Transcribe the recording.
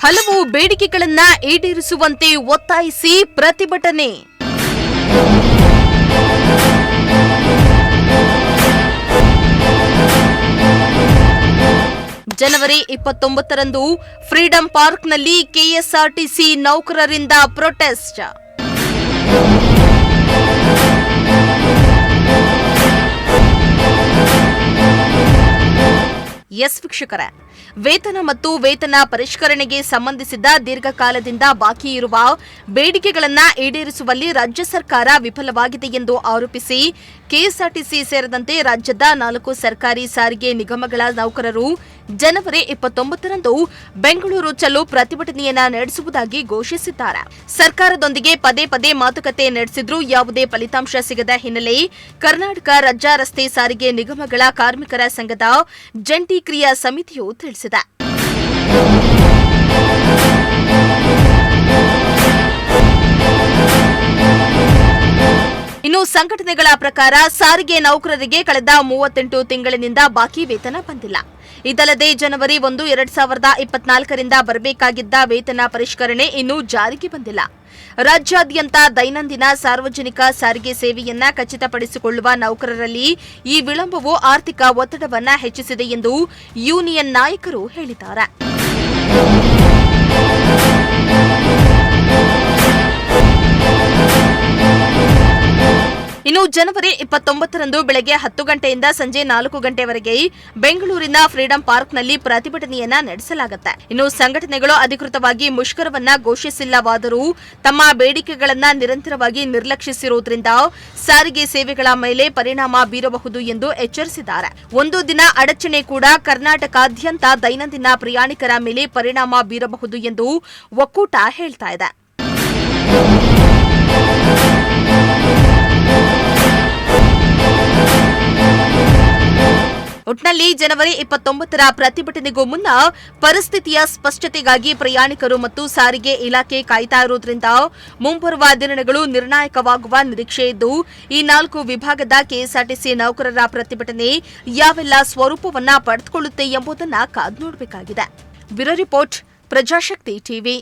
ಹಲವು ಬೇಡಿಕೆಗಳನ್ನ ಈಡೇರಿಸುವಂತೆ ಒತ್ತಾಯಿಸಿ ಪ್ರತಿಭಟನೆ. ಜನವರಿ 29ರಂದು ಫ್ರೀಡಂ ಪಾರ್ಕ್ನಲ್ಲಿ ಕೆಎಸ್ಆರ್ಟಿಸಿ ನೌಕರರಿಂದ ಪ್ರೊಟೆಸ್ಟ್. ಎಸ್ ವೀಕ್ಷಕರೇ, ವೇತನ ಮತ್ತು ವೇತನ ಪರಿಷ್ಕರಣೆಗೆ ಸಂಬಂಧಿಸಿದ ದೀರ್ಘಕಾಲದಿಂದ ಬಾಕಿ ಇರುವ ಬೇಡಿಕೆಗಳನ್ನು ಈಡೇರಿಸುವಲ್ಲಿ ರಾಜ್ಯ ಸರ್ಕಾರ ವಿಫಲವಾಗಿದೆ ಎಂದು ಆರೋಪಿಸಿ ಕೆಎಸ್ಆರ್ಟಿಸಿ ಸೇರಿದಂತೆ ರಾಜ್ಯದ 4 ಸರ್ಕಾರಿ ಸಾರಿಗೆ ನಿಗಮಗಳ ನೌಕರರು ಜನವರಿ 29ರಂದು ಬೆಂಗಳೂರು ಚಲೋ ಪ್ರತಿಭಟನೆಯನ್ನ ನಡೆಸುವುದಾಗಿ ಘೋಷಿಸಿದ್ದಾರೆ. ಸರ್ಕಾರದೊಂದಿಗೆ ಪದೇ ಪದೇ ಮಾತುಕತೆ ನಡೆಸಿದ್ರೂ ಯಾವುದೇ ಫಲಿತಾಂಶ ಸಿಗದ ಹಿನ್ನೆಲೆ ಕರ್ನಾಟಕ ರಾಜ್ಯ ರಸ್ತೆ ಸಾರಿಗೆ ನಿಗಮಗಳ ಕಾರ್ಮಿಕರ ಸಂಘದ ಜಂಟಿ ಕ್ರಿಯಾ ಸಮಿತಿಯು ತಿಳಿಸಿದೆ. ಇನ್ನು ಸಂಘಟನೆಗಳ ಪ್ರಕಾರ ಸಾರಿಗೆ ನೌಕರರಿಗೆ ಕಳೆದ 38 ತಿಂಗಳಿನಿಂದ ಬಾಕಿ ವೇತನ ಬಂದಿಲ್ಲ. ಇದಲ್ಲದೆ ಜನವರಿ 1, 2024ರಿಂದ ಬರಬೇಕಾಗಿದ್ದ ವೇತನ ಪರಿಷ್ಕರಣೆ ಇನ್ನೂ ಜಾರಿಗೆ ಬಂದಿಲ್ಲ. ರಾಜ್ಯಾದ್ಯಂತ ದೈನಂದಿನ ಸಾರ್ವಜನಿಕ ಸಾರಿಗೆ ಸೇವೆಯನ್ನ ಖಚಿತಪಡಿಸಿಕೊಳ್ಳುವ ನೌಕರರಲ್ಲಿ ಈ ವಿಳಂಬವು ಆರ್ಥಿಕ ಒತ್ತಡವನ್ನ ಹೆಚ್ಚಿಸಿದೆ ಎಂದು ಯೂನಿಯನ್ ನಾಯಕರು ಹೇಳಿದ್ದಾರೆ. ಇನ್ನು ಜನವರಿ 29ರಂದು ಬೆಳಗ್ಗೆ 10 ಗಂಟೆಯಿಂದ ಸಂಜೆ 4 ಗಂಟೆವರೆಗೆ ಬೆಂಗಳೂರಿನ ಫ್ರೀಡಂ ಪಾರ್ಕ್ನಲ್ಲಿ ಪ್ರತಿಭಟನೆಯನ್ನ ನಡೆಸಲಾಗುತ್ತೆ. ಇನ್ನು ಸಂಘಟನೆಗಳು ಅಧಿಕೃತವಾಗಿ ಮುಷ್ಕರವನ್ನ ಘೋಷಿಸಿಲ್ಲವಾದರೂ ತಮ್ಮ ಬೇಡಿಕೆಗಳನ್ನ ನಿರಂತರವಾಗಿ ನಿರ್ಲಕ್ಷಿಸಿರುವುದರಿಂದ ಸಾರಿಗೆ ಸೇವೆಗಳ ಮೇಲೆ ಪರಿಣಾಮ ಬೀರಬಹುದು ಎಂದು ಎಚ್ಚರಿಸಿದ್ದಾರೆ. ಒಂದು ದಿನ ಅಡಚಣೆ ಕೂಡ ಕರ್ನಾಟಕಾದ್ಯಂತ ದೈನಂದಿನ ಪ್ರಯಾಣಿಕರ ಮೇಲೆ ಪರಿಣಾಮ ಬೀರಬಹುದು ಎಂದು ಒಕ್ಕೂಟ ಹೇಳ್ತಾ ಇದೆ. ಒಟ್ನಲ್ಲಿ ಜನವರಿ 29ರ ಪ್ರತಿಭಟನೆಗೂ ಮುನ್ನ ಪರಿಸ್ಥಿತಿಯ ಸ್ಪಷ್ಟತೆಗಾಗಿ ಪ್ರಯಾಣಿಕರು ಮತ್ತು ಸಾರಿಗೆ ಇಲಾಖೆ ಕಾಯ್ತಾ ಇರುವುದರಿಂದ ಮುಂಬರುವ ದಿನಗಳು ನಿರ್ಣಾಯಕವಾಗುವ ನಿರೀಕ್ಷೆ ಇದ್ದು ಈ 4 ವಿಭಾಗದ ಕೆಎಸ್ಆರ್ಟಿಸಿ ನೌಕರರ ಪ್ರತಿಭಟನೆ ಯಾವೆಲ್ಲ ಸ್ವರೂಪವನ್ನ ಪಡೆದುಕೊಳ್ಳುತ್ತೆ ಎಂಬುದನ್ನು ಕಾದು ನೋಡಬೇಕಾಗಿದೆ. Bureau report, Prajashakti TV.